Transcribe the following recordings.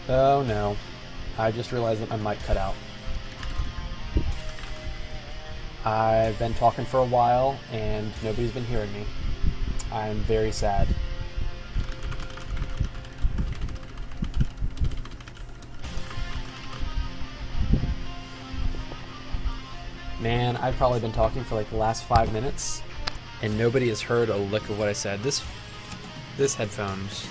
Oh no. I just realized that my mic cut out. I've been talking for a while and nobody's been hearing me. I'm very sad. Man, I've probably been talking for like the last 5 minutes and nobody has heard a lick of what I said. This headphones,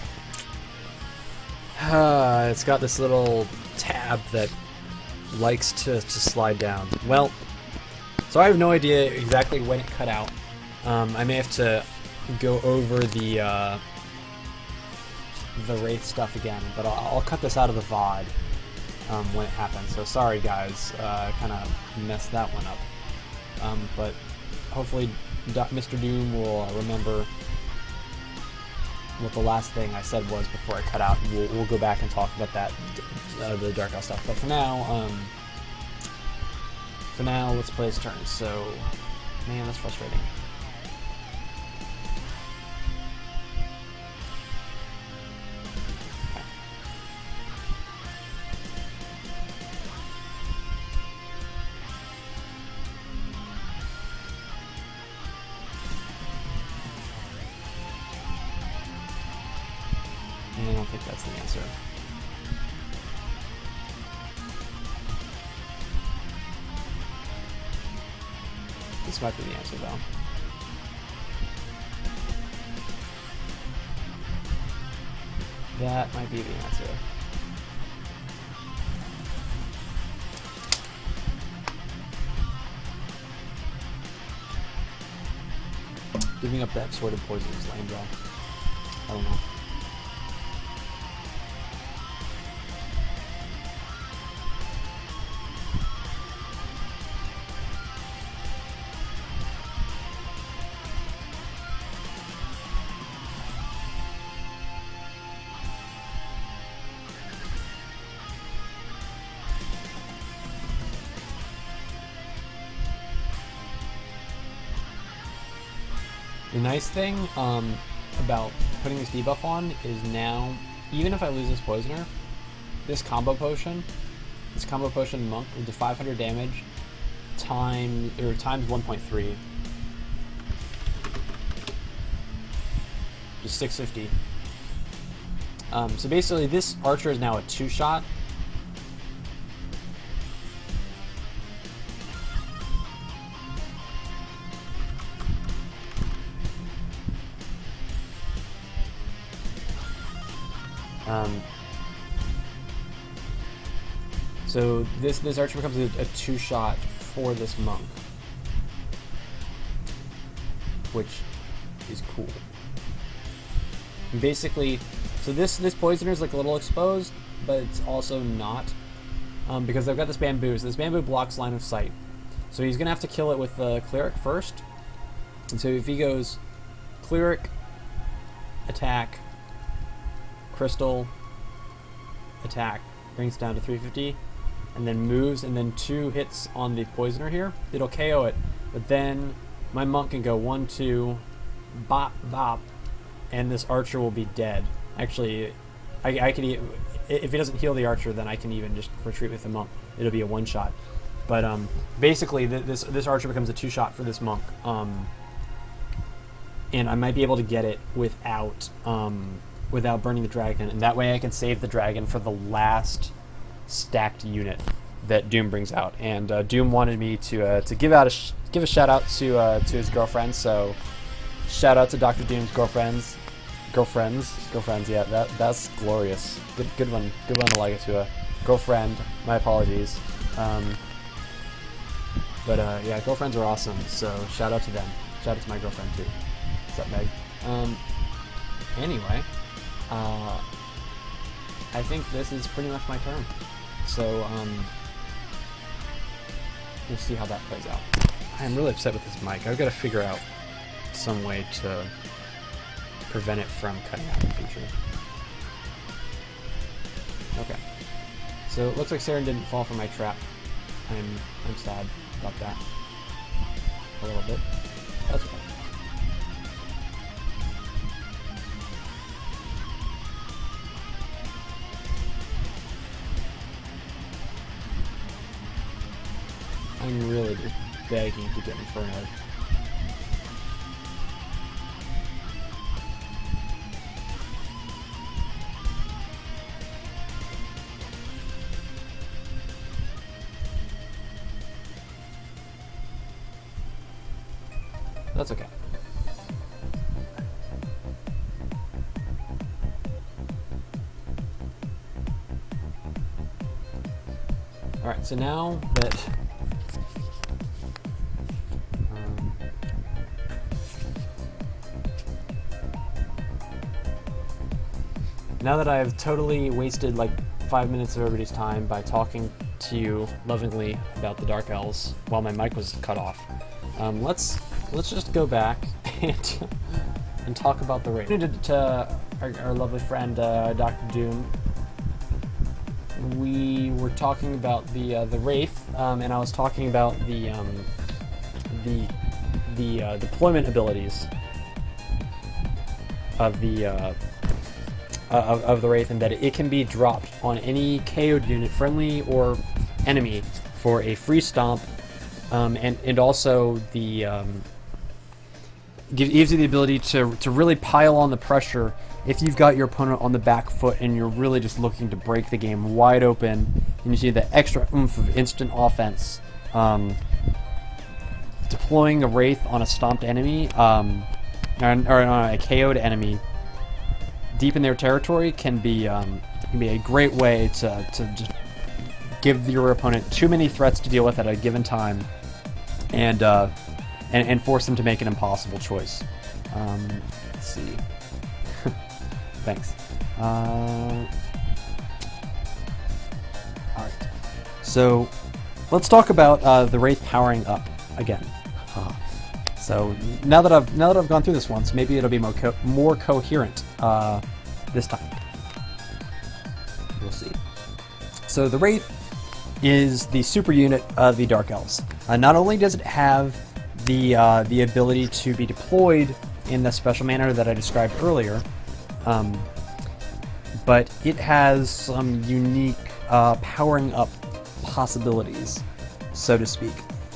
it's got this little tab that likes to slide down. Well, so I have no idea exactly when it cut out. I may have to go over the Wraith stuff again, but I'll cut this out of the VOD when it happens. So sorry guys, kind of messed that one up. But hopefully Mr. Doom will remember what the last thing I said was before I cut out. We'll go back and talk about that, the Dark Elf stuff. But for now, let's play his turn. So, man, that's frustrating. I don't think that's the answer. This might be the answer, though. That might be the answer. Giving up that sort of poison is lame, though. I don't know. The nice thing about putting this debuff on is now, even if I lose this Poisoner, this combo potion monk will do 500 damage times 1.3, just 650. So basically, this archer is now a 2-shot. So this archer becomes a 2-shot for this monk, which is cool. And basically, so this poisoner is like a little exposed, but it's also not, because I've got this bamboo. So this bamboo blocks line of sight. So he's gonna have to kill it with the cleric first. And so if he goes cleric, attack, crystal, attack, brings it down to 350, and then moves, and then 2 hits on the poisoner here, it'll KO it. But then my monk can go 1, 2, bop, bop, and this archer will be dead. Actually, I can, if he doesn't heal the archer, then I can even just retreat with the monk. It'll be a 1-shot. But basically, this archer becomes a 2-shot for this monk, and I might be able to get it without burning the dragon, and that way I can save the dragon for the last stacked unit that Doom brings out. And Doom wanted me to give a shout out to his girlfriend. So shout out to Dr. Doom's girlfriends. Yeah, that's glorious. Good one, Elagatua. Girlfriend. My apologies. But yeah, girlfriends are awesome. So shout out to them. Shout out to my girlfriend too. What's up, Meg? Anyway, I think this is pretty much my turn. So, we'll see how that plays out. I'm really upset with this mic. I've got to figure out some way to prevent it from cutting out in the future. Okay. So it looks like Saren didn't fall for my trap. I'm sad about that. A little bit. That's okay. I'm really just begging to get Inferno. That's okay. Alright, so now that I've totally wasted like 5 minutes of everybody's time by talking to you lovingly about the Dark Elves while my mic was cut off, let's just go back and talk about the raid. To our lovely friend Dr. Doom, we were talking about the Wraith, and I was talking about the deployment abilities of the Wraith, and that it can be dropped on any KO'd unit, friendly or enemy, for a free stomp, and also the gives you the ability to really pile on the pressure if you've got your opponent on the back foot and you're really just looking to break the game wide open, and you see the extra oomph of instant offense. Deploying a Wraith on a stomped enemy, or on a KO'd enemy deep in their territory can be a great way to just give your opponent too many threats to deal with at a given time, and force them to make an impossible choice. Let's see. Thanks. Alright. So let's talk about the Wraith powering up again. So now that I've gone through this once, maybe it'll be more coherent this time. We'll see. So the Wraith is the super unit of the Dark Elves. Not only does it have the ability to be deployed in the special manner that I described earlier, but it has some unique powering up possibilities, so to speak.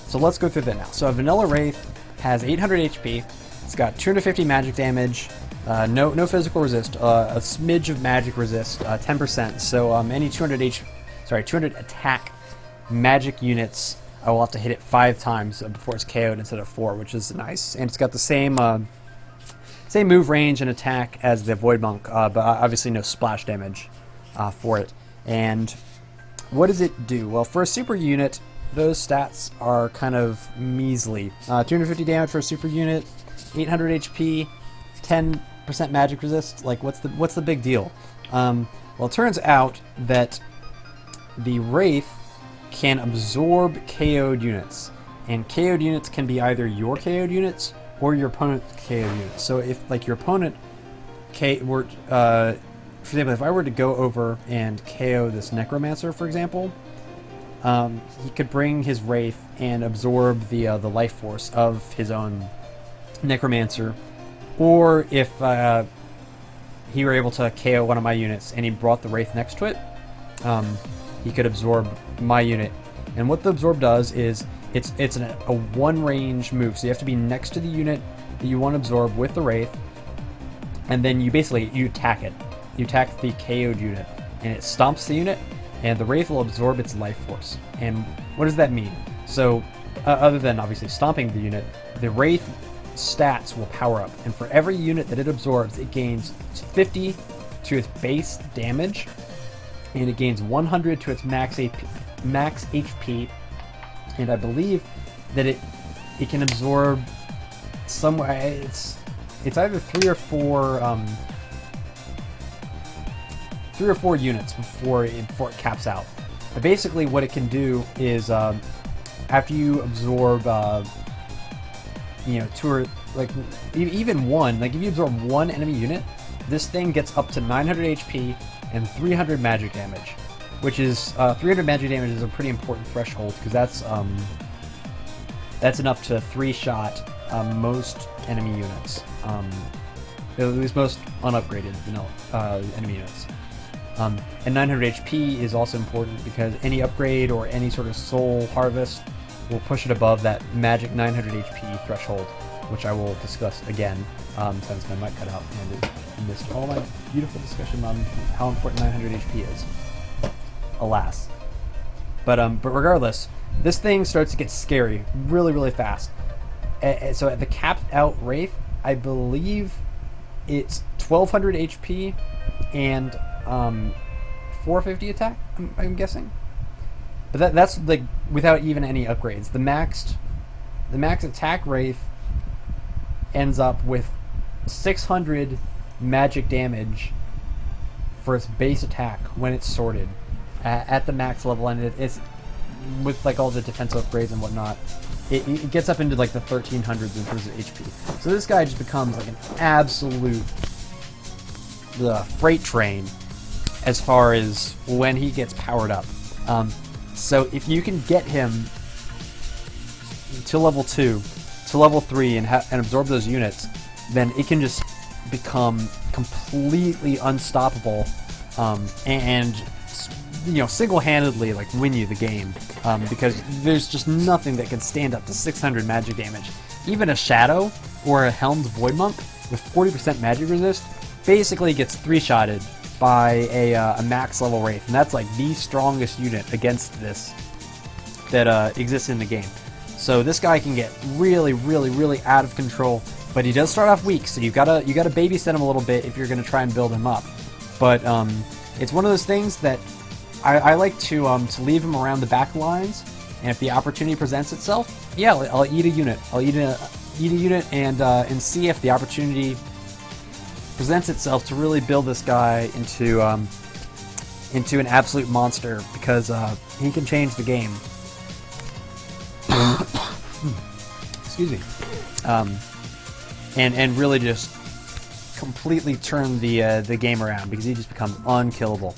So let's go through that now. So a vanilla Wraith has 800 HP. It's got 250 magic damage, no physical resist, a smidge of magic resist, 10%. So any 200 attack magic units, I will have to hit it 5 times before it's KO'd instead of 4, which is nice. And it's got the same move range and attack as the Void Monk, but obviously no splash damage for it. And what does it do? Well, for a super unit, those stats are kind of measly. 250 damage for a super unit, 800 HP, 10% magic resist. Like, what's the big deal? Well, it turns out that the Wraith can absorb KO'd units, and KO'd units can be either your KO'd units or your opponent's KO'd units. So if like your opponent for example, if I were to go over and KO this Necromancer, for example, he could bring his Wraith and absorb the life force of his own Necromancer, or if he were able to KO one of my units and he brought the Wraith next to it, he could absorb my unit. And what the absorb does is it's a one range move, so you have to be next to the unit that you want to absorb with the Wraith, and then you attack it. You attack the KO'd unit, and it stomps the unit, and the Wraith will absorb its life force. And what does that mean? So, other than obviously stomping the unit, the Wraith stats will power up, and for every unit that it absorbs, it gains 50 to its base damage, and it gains 100 to its max HP, and I believe that it can absorb somewhere. It's either 3 or 4 units before it caps out. But basically, what it can do is after you absorb, 2 or like even one, like if you absorb one enemy unit, this thing gets up to 900 HP and 300 magic damage, which is 300 magic damage is a pretty important threshold, because that's enough to 3-shot most enemy units, at least most unupgraded enemy units. And 900 HP is also important because any upgrade or any sort of soul harvest will push it above that magic 900 HP threshold, which I will discuss again since my mic cut out and it missed all my beautiful discussion on how important 900 HP is. Alas. But regardless, this thing starts to get scary really, really fast. So at the capped out Wraith, I believe it's 1200 HP and 450 attack, I'm guessing. But that's like without even any upgrades. The max attack Wraith ends up with 600 magic damage for its base attack when it's sorted at the max level, and it's with like all the defensive upgrades and whatnot. It gets up into like the 1300s in terms of HP. So this guy just becomes like an absolute freight train as far as when he gets powered up. So if you can get him to level 2, to level 3, and absorb those units, then it can just become completely unstoppable, and single-handedly like win you the game, because there's just nothing that can stand up to 600 magic damage. Even a Shadow or a Helm's Void Monk with 40% magic resist basically gets 3-shotted by a max level Wraith, and that's like the strongest unit against this that exists in the game. So this guy can get really, really, really out of control, but he does start off weak, so you gotta babysit him a little bit if you're gonna try and build him up. But it's one of those things that I like to leave him around the back lines, and if the opportunity presents itself, yeah, I'll eat a unit. I'll eat a unit and see if the opportunity presents itself to really build this guy into an absolute monster, because he can change the game. Excuse me. And really just completely turn the game around, because he just becomes unkillable.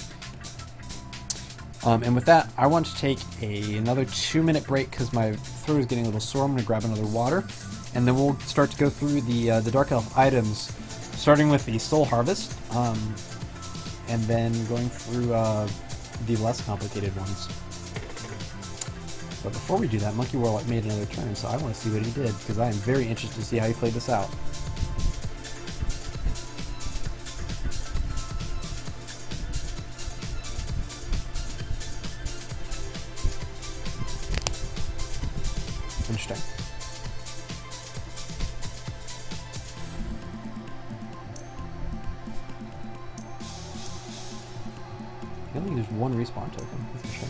And with that, I want to take another 2-minute break because my throat is getting a little sore. I'm going to grab another water, and then we'll start to go through the Dark Elf items, starting with the Soul Harvest, and then going through the less complicated ones. But before we do that, Monkey Warlock made another turn, so I want to see what he did, because I am very interested to see how he played this out. Interesting. I don't think there's one respawn token. That's interesting.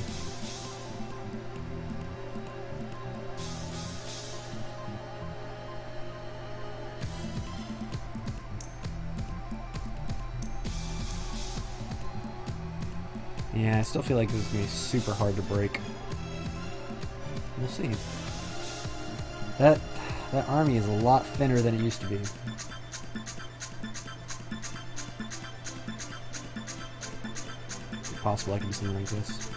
Yeah, I still feel like this is going to be super hard to break. We'll see. That army is a lot thinner than it used to be. Is it possible I can do something like this?